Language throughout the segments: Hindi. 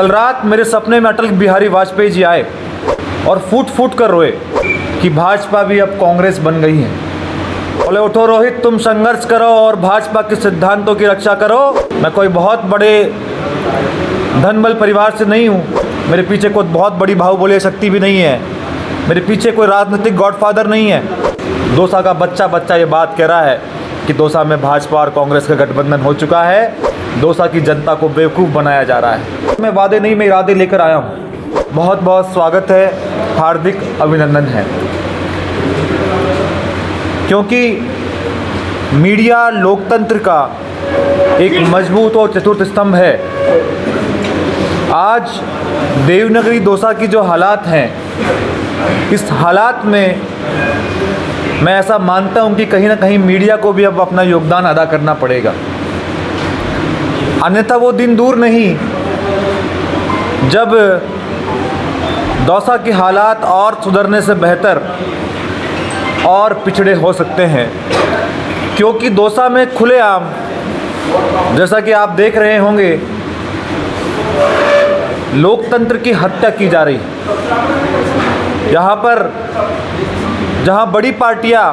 कल रात मेरे सपने में अटल बिहारी वाजपेयी जी आए और फूट फूट कर रोए कि भाजपा भी अब कांग्रेस बन गई है। बोले उठो रोहित, तुम संघर्ष करो और भाजपा के सिद्धांतों की रक्षा करो। मैं कोई बहुत बड़े धन बल परिवार से नहीं हूँ, मेरे पीछे कोई बहुत बड़ी बाहुबली शक्ति भी नहीं है, मेरे पीछे कोई राजनीतिक गॉडफादर नहीं है। दौसा का बच्चा ये बात कह रहा है कि दौसा में भाजपा और कांग्रेस का गठबंधन हो चुका है। दौसा की जनता को बेवकूफ़ बनाया जा रहा है। मैं वादे नहीं, मैं इरादे लेकर आया हूँ। बहुत बहुत स्वागत है, हार्दिक अभिनंदन है, क्योंकि मीडिया लोकतंत्र का एक मजबूत और चतुर्थ स्तंभ है। आज देवनगरी दौसा की जो हालात हैं, इस हालात में मैं ऐसा मानता हूं कि कहीं ना कहीं मीडिया को भी अब अपना योगदान अदा करना पड़ेगा। अन्यथा वो दिन दूर नहीं जब दौसा की हालात और सुधरने से बेहतर और पिछड़े हो सकते हैं, क्योंकि दौसा में खुलेआम, जैसा कि आप देख रहे होंगे, लोकतंत्र की हत्या की जा रही है। यहाँ पर जहाँ बड़ी पार्टियाँ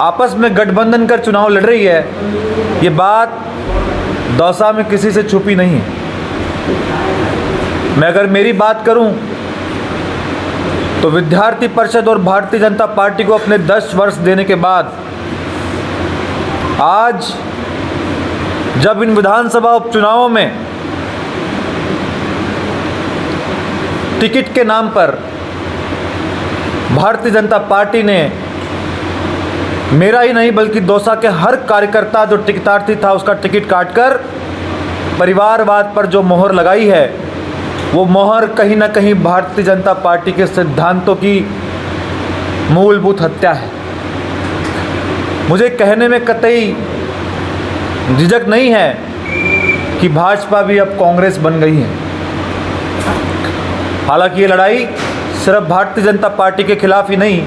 आपस में गठबंधन कर चुनाव लड़ रही है, ये बात दौसा में किसी से छुपी नहीं है। मैं अगर मेरी बात करूं तो विद्यार्थी परिषद और भारतीय जनता पार्टी को अपने 10 वर्ष देने के बाद आज जब इन विधानसभा उपचुनावों में टिकट के नाम पर भारतीय जनता पार्टी ने मेरा ही नहीं बल्कि दौसा के हर कार्यकर्ता जो टिकटार्थी था उसका टिकट काटकर परिवारवाद पर जो मोहर लगाई है, वो मोहर कहीं ना कहीं भारतीय जनता पार्टी के सिद्धांतों की मूलभूत हत्या है। मुझे कहने में कतई झिझक नहीं है कि भाजपा भी अब कांग्रेस बन गई है। हालांकि ये लड़ाई सिर्फ भारतीय जनता पार्टी के खिलाफ ही नहीं,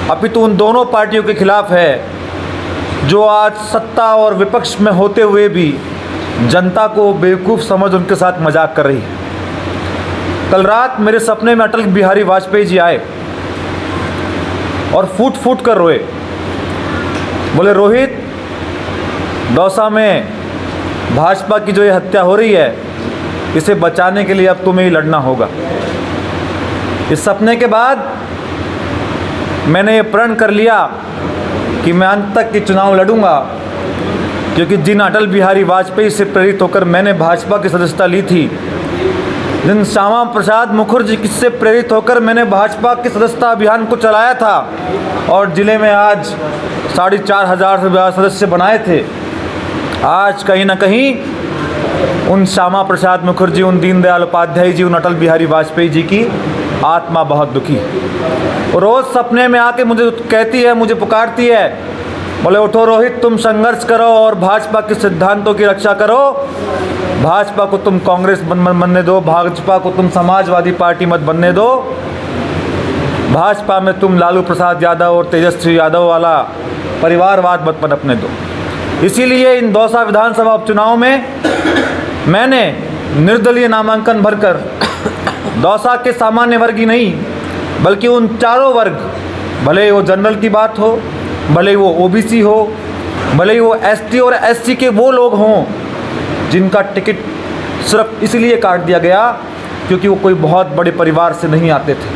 अपितु उन दोनों पार्टियों के खिलाफ है जो आज सत्ता और विपक्ष में होते हुए भी जनता को बेवकूफ़ समझ उनके साथ मजाक कर रही है। कल रात मेरे सपने में अटल बिहारी वाजपेयी जी आए और फूट फूट कर रोए। बोले रोहित, दौसा में भाजपा की जो ये हत्या हो रही है, इसे बचाने के लिए अब तुम्हें ही लड़ना होगा। इस सपने के बाद मैंने ये प्रण कर लिया कि मैं अंत तक के चुनाव लड़ूंगा, क्योंकि जिन अटल बिहारी वाजपेयी से प्रेरित होकर मैंने भाजपा की सदस्यता ली थी, जिन श्यामा प्रसाद मुखर्जी से प्रेरित होकर मैंने भाजपा के सदस्यता अभियान को चलाया था और ज़िले में आज 4,500 से ज़्यादा सदस्य बनाए थे, आज कहीं ना कहीं उन श्यामा प्रसाद मुखर्जी, उन दीनदयाल उपाध्याय जी, उन अटल बिहारी वाजपेयी जी की आत्मा बहुत दुखी है। रोज़ सपने में आके मुझे कहती है, मुझे पुकारती है, बोले उठो रोहित, तुम संघर्ष करो और भाजपा के सिद्धांतों की रक्षा करो। भाजपा को तुम कांग्रेस बनने दो, भाजपा को तुम समाजवादी पार्टी मत बनने दो, भाजपा में तुम लालू प्रसाद यादव और तेजस्वी यादव वाला परिवारवाद मत पनपने दो। इसीलिए इन दौसा विधानसभा उपचुनाव में मैंने निर्दलीय नामांकन भरकर दौसा के सामान्य वर्ग ही नहीं बल्कि उन चारों वर्ग, भले वो जनरल की बात हो, भले वो ओबीसी हो, भले वो एसटी और एससी के वो लोग हों जिनका टिकट सिर्फ इसलिए काट दिया गया क्योंकि वो कोई बहुत बड़े परिवार से नहीं आते थे,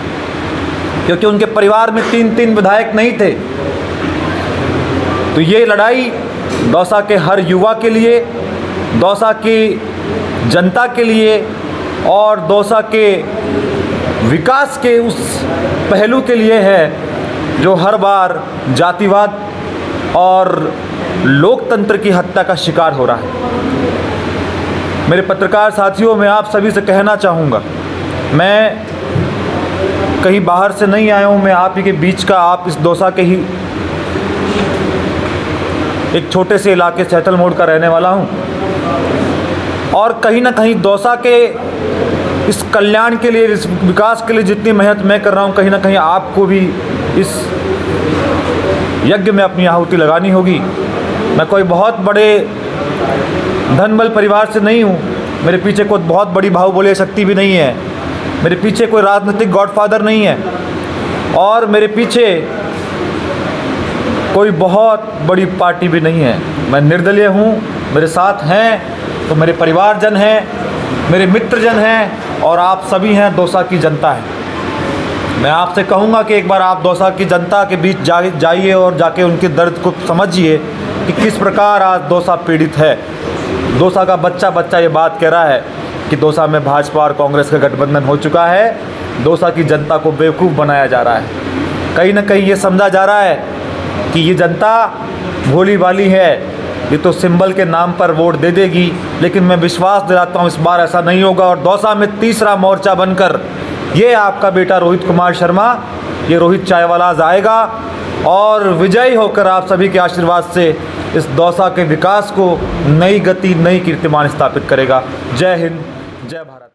क्योंकि उनके परिवार में 3 विधायक नहीं थे। तो ये लड़ाई दौसा के हर युवा के लिए, दौसा की जनता के लिए और दौसा के विकास के उस पहलू के लिए है जो हर बार जातिवाद और लोकतंत्र की हत्या का शिकार हो रहा है। मेरे पत्रकार साथियों, मैं आप सभी से कहना चाहूँगा, मैं कहीं बाहर से नहीं आया हूँ, मैं आप ही के बीच का, आप इस दौसा के ही एक छोटे से इलाके सैतल मोड़ का रहने वाला हूँ और कहीं ना कहीं दौसा के इस कल्याण के लिए, इस विकास के लिए जितनी मेहनत मैं कर रहा हूँ, कहीं ना कहीं आपको भी इस यज्ञ में अपनी आहुति लगानी होगी। मैं कोई बहुत बड़े धन बल परिवार से नहीं हूँ, मेरे पीछे कोई बहुत बड़ी बाहुबलीय शक्ति भी नहीं है, मेरे पीछे कोई राजनीतिक गॉडफादर नहीं है, और मेरे पीछे कोई बहुत बड़ी पार्टी भी नहीं है। मैं निर्दलीय हूँ। मेरे साथ हैं तो मेरे परिवारजन हैं, मेरे मित्रजन हैं, और आप सभी हैं, दौसा की जनता है। मैं आपसे कहूँगा कि एक बार आप दौसा की जनता के बीच जाइए और जाके उनके दर्द को समझिए कि किस प्रकार आज दौसा पीड़ित है। दौसा का बच्चा बच्चा ये बात कह रहा है कि दौसा में भाजपा और कांग्रेस का गठबंधन हो चुका है। दौसा की जनता को बेवकूफ़ बनाया जा रहा है। कहीं ना कहीं ये समझा जा रहा है कि ये जनता भोली भाली है, ये तो सिंबल के नाम पर वोट दे देगी। लेकिन मैं विश्वास दिलाता हूँ इस बार ऐसा नहीं होगा, और दौसा में तीसरा मोर्चा बनकर ये आपका बेटा रोहित कुमार शर्मा, ये रोहित चायवालाज आएगा और विजयी होकर आप सभी के आशीर्वाद से इस दौसा के विकास को नई गति, नई कीर्तिमान स्थापित करेगा। जय हिंद, जय भारत।